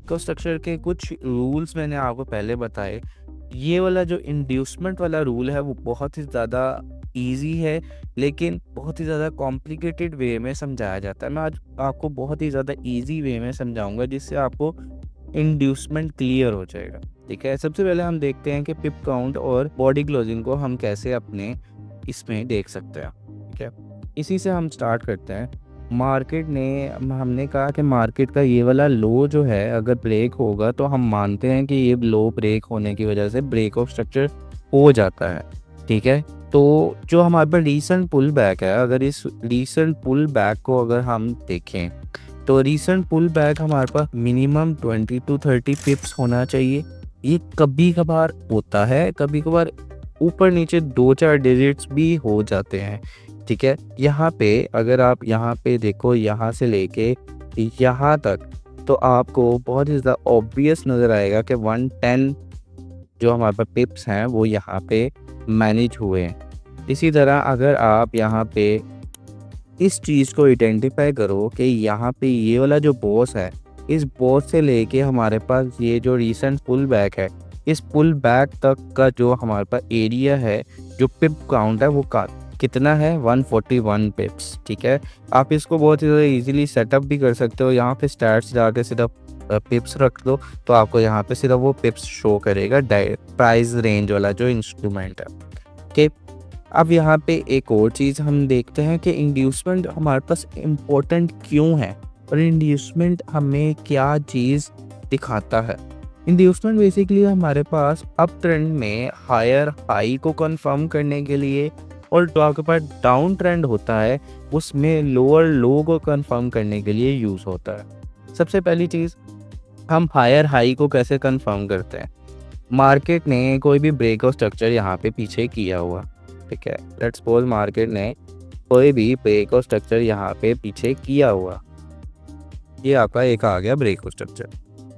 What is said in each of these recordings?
को स्ट्रक्चर के कुछ रूल्स मैंने आपको पहले बताए। ये वाला जो इंड्यूसमेंट वाला रूल है वो बहुत ही ज़्यादा इजी है, लेकिन बहुत ही ज़्यादा कॉम्प्लिकेटेड वे में समझाया जाता है। मैं आज आपको बहुत ही ज़्यादा इजी वे में समझाऊंगा जिससे आपको इंड्यूसमेंट क्लियर हो जाएगा। ठीक है, सबसे पहले हम देखते हैं कि पिप काउंट और बॉडी क्लोजिंग को हम कैसे अपने इसमें देख सकते हैं। ठीक है, इसी से हम स्टार्ट करते हैं। मार्केट ने हमने कहा कि मार्केट का ये वाला लो जो है अगर ब्रेक होगा तो हम मानते हैं कि ये लो ब्रेक होने की वजह से ब्रेक ऑफ स्ट्रक्चर हो जाता है। ठीक है, तो जो हमारे पास रीसेंट पुल बैक है, अगर इस रीसेंट पुल बैक को अगर हम देखें तो रीसेंट पुल बैक हमारे पास मिनिमम 20 to 30 पिप्स होना चाहिए। ये कभी कभार होता है, कभी कभार ऊपर नीचे 2-4 डिजिट्स भी हो जाते हैं। ठीक है, यहाँ पे अगर आप यहाँ पे देखो, यहाँ से लेके यहाँ तक, तो आपको बहुत ही ज़्यादा ऑब्वियस नज़र आएगा कि 110 जो हमारे पास पिप्स हैं वो यहाँ पे मैनेज हुए हैं। इसी तरह अगर आप यहाँ पे इस चीज़ को आइडेंटिफाई करो कि यहाँ पे ये वाला जो बॉस है, इस बॉस से लेके हमारे पास ये जो रीसेंट पुल बैक है, इस पुल बैक तक का जो हमारे पास एरिया है, जो पिप काउंट है वो कितना है 141 पिप्स। ठीक है, आप इसको बहुत ही ज़्यादा ईजिली सेटअप भी कर सकते हो। यहाँ पे स्टैट्स जाके सिर्फ पिप्स रख दो तो आपको यहाँ पे सिर्फ वो पिप्स शो करेगा, प्राइस रेंज वाला जो इंस्ट्रूमेंट है। ठीक, अब यहाँ पे एक और चीज़ हम देखते हैं कि इंड्यूसमेंट हमारे पास इम्पोर्टेंट क्यों है और इंड्यूसमेंट हमें क्या चीज़ दिखाता है। इंड्यूसमेंट बेसिकली हमारे पास अप ट्रेंड में हायर हाई को कंफर्म करने के लिए, और जो आपके पास डाउन ट्रेंड होता है उसमें लोअर लो को कंफर्म करने के लिए यूज़ होता है। सबसे पहली चीज़, हम हायर हाई को कैसे कंफर्म करते हैं। मार्केट ने कोई भी ब्रेकआउट स्ट्रक्चर यहाँ पे पीछे किया हुआ, ठीक है, लेट्स सपोज मार्केट ने कोई भी ब्रेकआउट स्ट्रक्चर यहाँ पे पीछे किया हुआ, ये आपका एक आ गया ब्रेकआउट स्ट्रक्चर।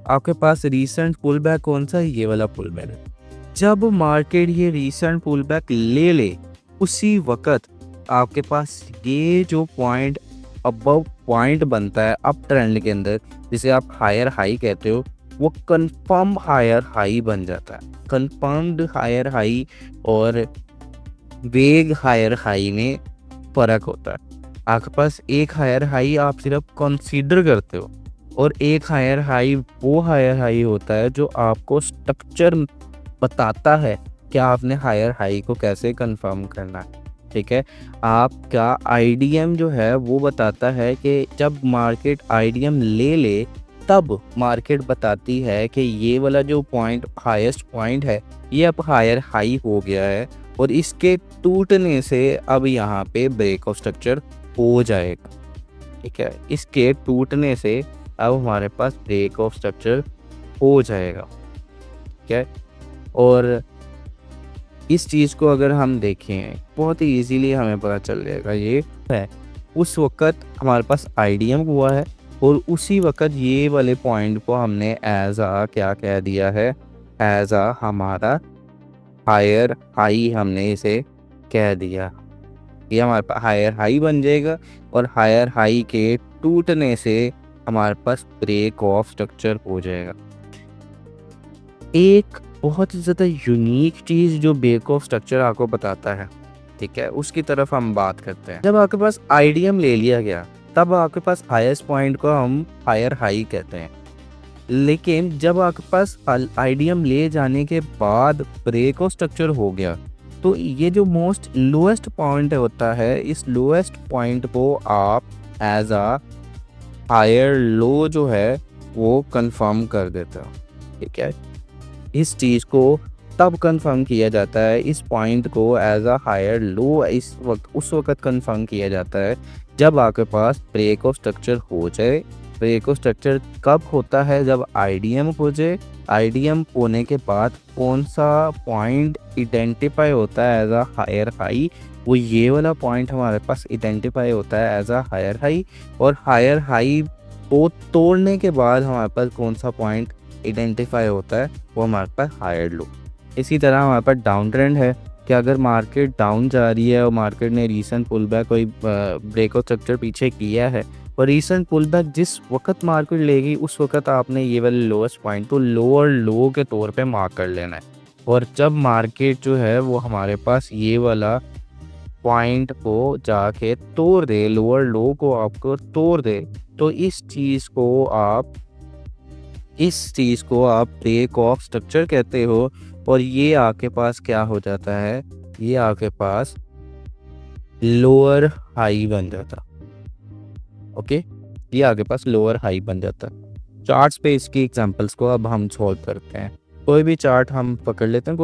आपके पास रीसेंट पुल बैक कौन सा है, ये वाला पुल बैक है। जब मार्केट ये रीसेंट पुल बैक ले ले उसी वक्त आपके पास ये जो पॉइंट अबव पॉइंट बनता है अप ट्रेंड के अंदर, जिसे आप हायर हाई कहते हो, वो कंफर्म हायर हाई बन जाता है। कंफर्म्ड हायर हाई और वेग हायर हाई में फ़र्क होता है। आपके पास एक हायर हाई आप सिर्फ कंसीडर करते हो और एक हायर हाई वो हायर हाई होता है जो आपको स्ट्रक्चर बताता है कि आपने हायर हाई को कैसे कंफर्म करना है। ठीक है, आपका आईडीएम जो है वो बताता है कि जब मार्केट आईडीएम ले ले तब मार्केट बताती है कि ये वाला जो पॉइंट हाईएस्ट पॉइंट है ये अब हायर हाई हो गया है और इसके टूटने से अब यहाँ पे ब्रेक ऑफ स्ट्रक्चर हो जाएगा। ठीक है, इसके टूटने से अब हमारे पास ब्रेक ऑफ स्ट्रक्चर हो जाएगा। ठीक है, और इस चीज़ को अगर हम देखें बहुत ही इजीली हमें पता चल जाएगा। ये है उस वक्त हमारे पास आईडीएम हुआ है और उसी वक्त ये वाले पॉइंट को हमने एज आ क्या कह दिया है, एज आ हमारा हायर हाई हमने इसे कह दिया। ये हमारे पास हायर हाई बन जाएगा और हायर हाई के टूटने से हमारे पास ब्रेक ऑफ स्ट्रक्चर हो जाएगा। एक बहुत ही ज़्यादा यूनिक चीज़ जो ब्रेक ऑफ स्ट्रक्चर आपको बताता है, ठीक है, उसकी तरफ हम बात करते हैं। जब आपके पास आईडीएम ले लिया गया तब आपके पास हाईएस्ट पॉइंट को हम हायर हाई कहते हैं, लेकिन जब आपके पास आईडीएम ले जाने के बाद ब्रेक ऑफ स्ट्रक्चर हो गया तो ये जो मोस्ट लोएस्ट पॉइंट होता है, इस लोएस्ट पॉइंट को आप एज आ हायर लो जो है वो कंफर्म कर देते हो। ठीक है, इस चीज़ को तब कंफर्म किया जाता है, इस पॉइंट को एज अ हायर लो इस वक्त उस वक्त कंफर्म किया जाता है जब आपके पास ब्रेक ऑफ स्ट्रक्चर हो जाए। ब्रेक ऑफ स्ट्रक्चर कब होता है, जब आईडीएम हो जाए। आईडीएम होने के बाद कौन सा पॉइंट आइडेंटिफाई होता है एज अ हायर हाई, वो ये वाला पॉइंट हमारे पास आइडेंटिफाई होता है एज अ हायर हाई, और हायर हाई को तोड़ने के बाद हमारे पास कौन सा पॉइंट आइडेंटिफाई होता है, वो हमारे पास हायर लो। इसी तरह हमारे पास डाउन ट्रेंड है कि अगर मार्केट डाउन जा रही है और मार्केट ने रीसेंट पुल बैक कोई ब्रेक ऑफ स्ट्रक्चर पीछे किया है और रीसेंट पुल बैक जिस वक्त मार्केट लेगी उस वक्त आपने ये वाले लोएस्ट पॉइंट को लोअर लो के तौर पे मार्क कर लेना है। और जब मार्केट जो है वो हमारे पास ये वाला पॉइंट को जाके तोड़ दे, लोअर लो को आपको तोड़ दे, तो इस चीज़ को आप ब्रेक ऑफ स्ट्रक्चर कहते हो। और ये आपके पास क्या हो जाता है, ये आपके पास लोअर हाई बन जाता। ओके, ये आपके पास लोअर हाई बन जाता। चार्ट्स पे इसकी एग्जांपल्स को अब हम सॉल्व करते हैं। कोई भी चार्ट हम पकड़ लेते हैं,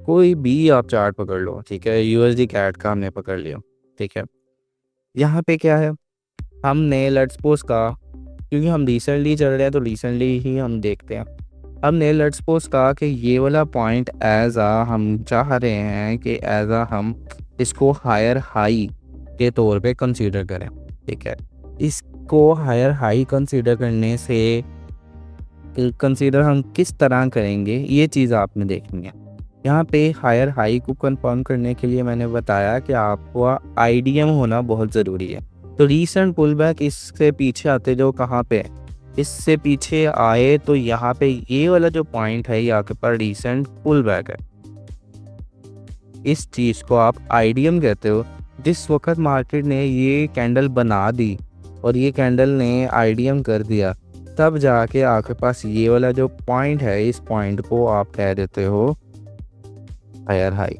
कोई भी आप चार्ट पकड़ लो, ठीक है। यूएसडी कैट का हमने पकड़ लिया, ठीक है। यहाँ पे क्या है, हमने लेट्स सपोज का, क्योंकि हम रिसेंटली चल रहे हैं तो रिसेंटली ही हम देखते हैं। हमने लेट्स सपोज कहा कि ये वाला पॉइंट हम चाह रहे हैं कि हम इसको हायर हाई के तौर पे कंसीडर करें, ठीक है। इसको हायर हाई कंसीडर करने से कंसीडर हम किस तरह करेंगे ये चीज़ आपने देखनी है। यहाँ पे हायर हाई को कंफर्म करने के लिए मैंने बताया कि आपको आईडीएम होना बहुत ज़रूरी है। तो रीसेंट पुल बैक इससे पीछे आते जो कहाँ पे, इससे पीछे आए तो यहाँ पे ये वाला जो पॉइंट है यहाँ के पर रीसेंट पुल बैक है। इस चीज़ को आप आईडीएम कहते हो। जिस वक्त मार्केट ने ये कैंडल बना दी और ये कैंडल ने आईडीएम कर दिया, तब जाके आपके पास ये वाला जो पॉइंट है, इस पॉइंट को आप कह देते हो हायर हाई,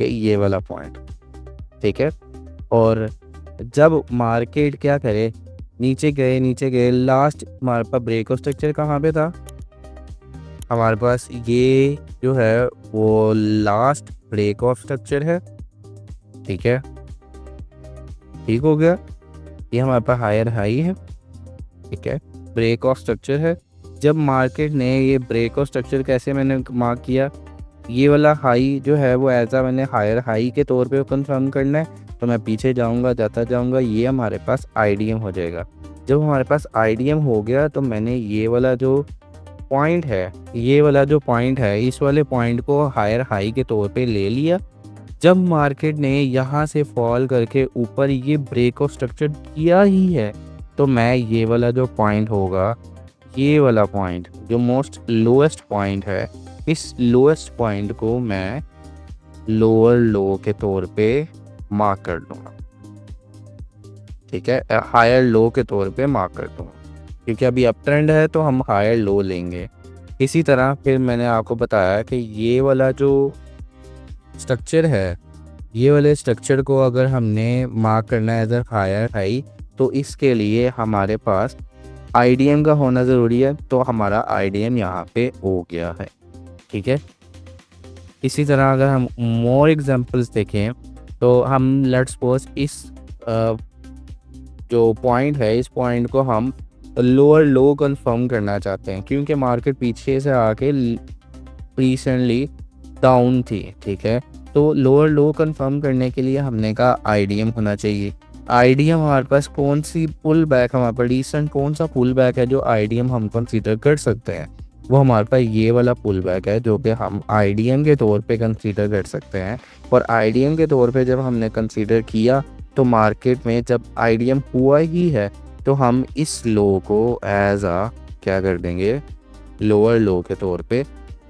ये वाला पॉइंट, ठीक है। और जब मार्केट क्या करे, नीचे गए, लास्ट हमारे पास ब्रेक ऑफ स्ट्रक्चर कहाँ पे था, हमारे पास ये जो है वो लास्ट ब्रेक ऑफ स्ट्रक्चर है, ठीक है। ठीक हो गया, ये हमारे पास हायर हाई है, ठीक है, ब्रेक ऑफ स्ट्रक्चर है। जब मार्केट ने ये ब्रेक ऑफ स्ट्रक्चर कैसे मैंने मार्क किया, ये वाला हाई जो है वो मैंने हायर हाई के तौर पे कंफर्म करना है। तो मैं पीछे जाता जाऊंगा, ये हमारे पास आईडीएम हो जाएगा। जब हमारे पास आईडीएम हो गया तो मैंने ये वाला जो पॉइंट है, इस वाले पॉइंट को हायर हाई के तौर पे ले लिया। जब मार्केट ने यहाँ से फॉल करके ऊपर ये ब्रेक ऑफ स्ट्रक्चर किया ही है, तो मैं ये वाला जो पॉइंट होगा, ये वाला पॉइंट जो मोस्ट लोएस्ट पॉइंट है, इस लोएस्ट पॉइंट को मैं लोअर लो के तौर पे मार्क कर दूंगा, ठीक है, हायर लो के तौर पे मार्क कर दूंगा। क्योंकि अभी अप ट्रेंड है तो हम हायर लो लेंगे। इसी तरह फिर मैंने आपको बताया कि ये वाला जो स्ट्रक्चर है, ये वाले स्ट्रक्चर को अगर हमने मार्क करना है एज हायर हाई, तो इसके लिए हमारे पास आईडीएम का होना ज़रूरी है। तो हमारा आईडीएम यहाँ पे हो गया है, ठीक है। इसी तरह अगर हम मोर एग्जांपल्स देखें तो हम लेट्स सपोज इस जो पॉइंट है, इस पॉइंट को हम लोअर लो कंफर्म करना चाहते हैं, क्योंकि मार्केट पीछे से आके रिसेंटली डाउन थी, ठीक है। तो लोअर लो कंफर्म करने के लिए हमने कहा आईडीएम होना चाहिए। आईडीएम हमारे पास कौन सी पुल बैक, हमारे पास रिसेंट कौन सा पुल बैक है जो आईडीएम हम कंसीडर कर सकते हैं, वो हमारे पास ये वाला पुल बैक है जो कि हम आईडीएम के तौर पे कंसीडर कर सकते हैं। और आईडीएम के तौर पे जब हमने कंसीडर किया तो मार्केट में जब आईडीएम हुआ ही है तो हम इस लो को क्या कर देंगे, लोअर लो के तौर पे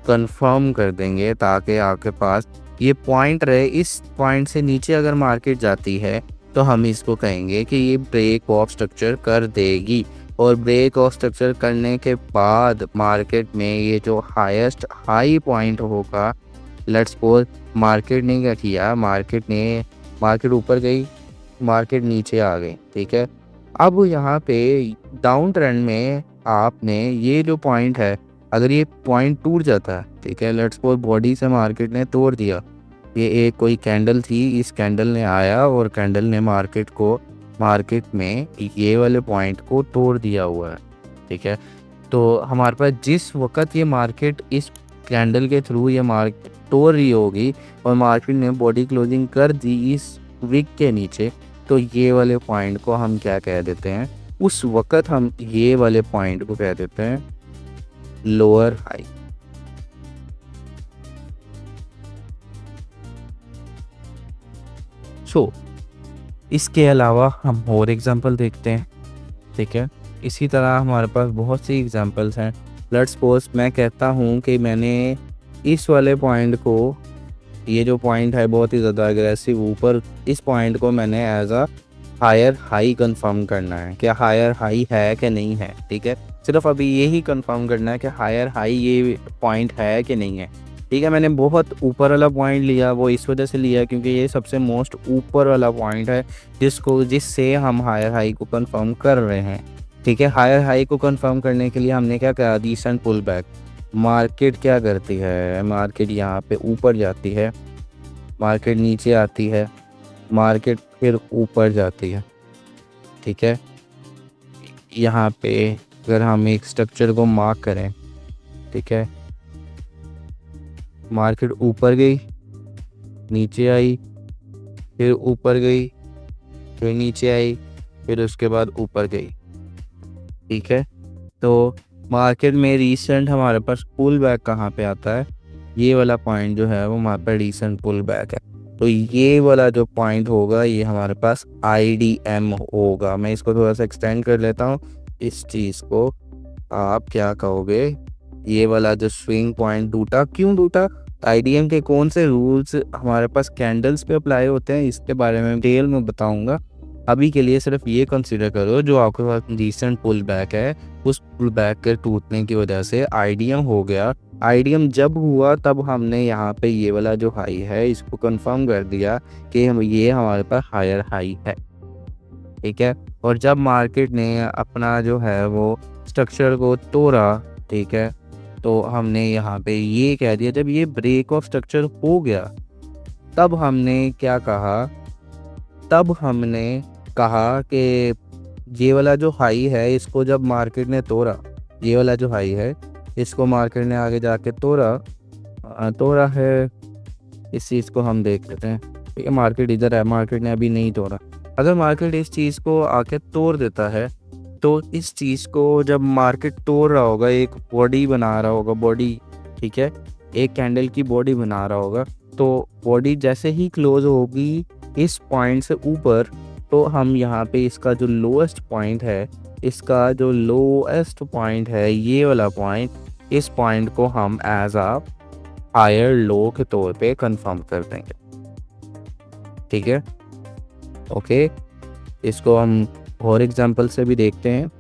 कंफर्म कर देंगे, ताकि आपके पास ये पॉइंट रहे। इस पॉइंट से नीचे अगर मार्केट जाती है तो हम इसको कहेंगे कि ये ब्रेक ऑफ स्ट्रक्चर कर देगी। और ब्रेक ऑफ स्ट्रक्चर करने के बाद मार्केट में ये जो हाईएस्ट हाई पॉइंट होगा, लेट्स सपोज मार्केट ने क्या किया, मार्केट ऊपर गई, मार्केट नीचे आ गई, ठीक है। अब यहाँ पे डाउन ट्रेंड में आपने ये जो पॉइंट है, अगर ये पॉइंट टूट जाता है, ठीक है, लेट्स सपोज बॉडी से मार्केट ने तोड़ दिया, ये एक कोई कैंडल थी, इस कैंडल ने आया और कैंडल ने मार्केट में ये वाले पॉइंट को तोड़ दिया हुआ है, ठीक है। तो हमारे पास जिस वक्त ये मार्केट इस कैंडल के थ्रू ये मार्केट तोड़ रही होगी और मार्केट ने बॉडी क्लोजिंग कर दी इस विक के नीचे, तो ये वाले पॉइंट को हम क्या कह देते हैं, उस वक्त हम ये वाले पॉइंट को कह देते हैं लोअर हाई। इसके अलावा हम और एग्जांपल देखते हैं। ठीक है। इसी तरह हमारे पास बहुत सी एग्जांपल्स हैं। लेट्स सपोज मैं कहता हूँ कि मैंने इस वाले पॉइंट को, ये जो पॉइंट है बहुत ही ज़्यादा एग्रेसिव ऊपर, इस पॉइंट को मैंने as a higher high confirm करना है, क्या हायर हाई है कि नहीं है। ठीक है, सिर्फ अभी यही कंफर्म करना है कि हायर हाई ये पॉइंट है कि नहीं है। ठीक है, मैंने बहुत ऊपर वाला पॉइंट लिया, वो इस वजह से लिया क्योंकि ये सबसे मोस्ट ऊपर वाला पॉइंट है जिससे हम हायर हाई को कंफर्म कर रहे हैं। ठीक है, हायर हाई को कंफर्म करने के लिए हमने क्या करा, रीसेंट पुल बैक। मार्केट क्या करती है, मार्केट यहाँ पे ऊपर जाती है, मार्केट नीचे आती है, मार्केट फिर ऊपर जाती है। ठीक है, यहाँ पे अगर हम एक स्ट्रक्चर को मार्क करें, ठीक है, मार्केट ऊपर गई, नीचे आई, फिर ऊपर गई, फिर नीचे आई, फिर उसके बाद ऊपर गई। ठीक है, तो मार्केट में रीसेंट हमारे पास पुल बैक कहाँ पे आता है, ये वाला पॉइंट जो है वो हमारे पास रीसेंट पुल बैक है। तो ये वाला जो पॉइंट होगा ये हमारे पास IDM होगा। मैं इसको थोड़ा सा एक्सटेंड कर लेता हूँ, इस चीज़ को आप क्या कहोगे, ये वाला जो स्विंग पॉइंट टूटा, क्यों टूटा, IDM के कौन से रूल्स हमारे पास कैंडल्स पे अप्लाई होते हैं, इसके बारे में डिटेल में बताऊंगा। अभी के लिए सिर्फ ये कंसीडर करो जो आपके पास रिसेंट पुल बैक है, उस पुल बैक के टूटने की वजह से IDM हो गया। IDM जब हुआ तब हमने यहाँ पे ये वाला जो हाई है इसको कंफर्म कर दिया कि ये हमारे पास हायर हाई है। ठीक है, और जब मार्केट ने अपना जो है वो स्ट्रक्चर को तोड़ा, ठीक है, तो हमने यहाँ पे ये कह दिया, जब ये ब्रेक ऑफ स्ट्रक्चर हो गया तब हमने क्या कहा, तब हमने कहा कि ये वाला जो हाई है इसको जब मार्केट ने तोड़ा, ये वाला जो हाई है इसको मार्केट ने आगे जाके तोड़ा है, इस चीज़ को हम देख लेते हैं। ठीक है, मार्केट इधर है, मार्केट ने अभी नहीं तोड़ा। अगर मार्केट इस चीज़ को आके तोड़ देता है तो इस चीज़ को जब मार्केट तोड़ रहा होगा, एक बॉडी बना रहा होगा, बॉडी, ठीक है, एक कैंडल की बॉडी बना रहा होगा, तो बॉडी जैसे ही क्लोज होगी इस पॉइंट से ऊपर, तो हम यहाँ पे इसका जो लोएस्ट पॉइंट है, इसका जो लोएस्ट पॉइंट है ये वाला पॉइंट, इस पॉइंट को हम एज अ हायर लो के तौर पे कंफर्म कर देंगे। ठीक है, ओके, इसको हम और एग्जांपल से भी देखते हैं।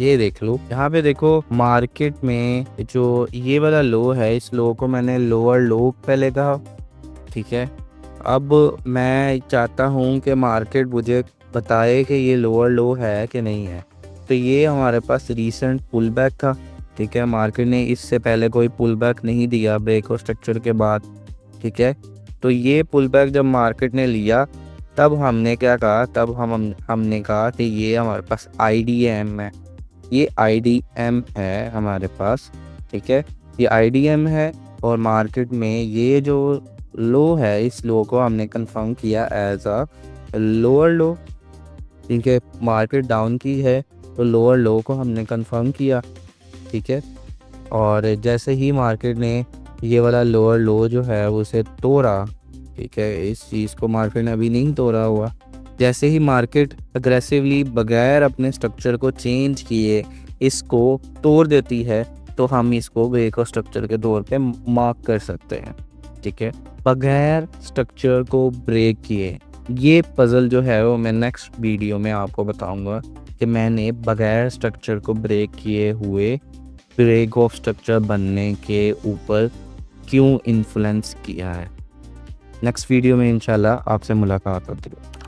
ये देख लो, यहाँ पे देखो मार्केट में जो ये वाला लो है, इस लो को मैंने लोअर लो पहले कहा। ठीक है, अब मैं चाहता हूँ कि मार्केट मुझे बताए कि ये लोअर लो है कि नहीं है। तो ये हमारे पास रीसेंट पुल बैक था। ठीक है, मार्केट ने इससे पहले कोई पुल बैक नहीं दिया ब्रेक और स्ट्रक्चर के बाद। ठीक है, तो ये पुल बैक जब मार्केट ने लिया तब हमने क्या कहा, तब हमने कहा कि ये हमारे पास IDM है, ये IDM है हमारे पास। ठीक है, ये IDM है और मार्केट में ये जो लो है, इस लो को हमने कंफर्म किया एज अ लोअर लो। ठीक है, मार्केट डाउन की है तो लोअर लो को हमने कंफर्म किया। ठीक है, और जैसे ही मार्केट ने ये वाला लोअर लो जो है उसे तोड़ा, ठीक है, इस चीज़ को मार्केट ने अभी नहीं तोड़ा हुआ, जैसे ही मार्केट अग्रेसिवली बगैर अपने स्ट्रक्चर को चेंज किए इसको तोड़ देती है, तो हम इसको ब्रेक और स्ट्रक्चर के तौर पे मार्क कर सकते हैं। ठीक है, बगैर स्ट्रक्चर को ब्रेक किए, ये पजल जो है वो मैं नेक्स्ट वीडियो में आपको बताऊंगा कि मैंने बगैर स्ट्रक्चर को ब्रेक किए हुए ब्रेक ऑफ स्ट्रक्चर बनने के ऊपर क्यों इन्फ्लुएंस किया है। नेक्स्ट वीडियो में इंशाल्लाह आपसे मुलाकात होती है।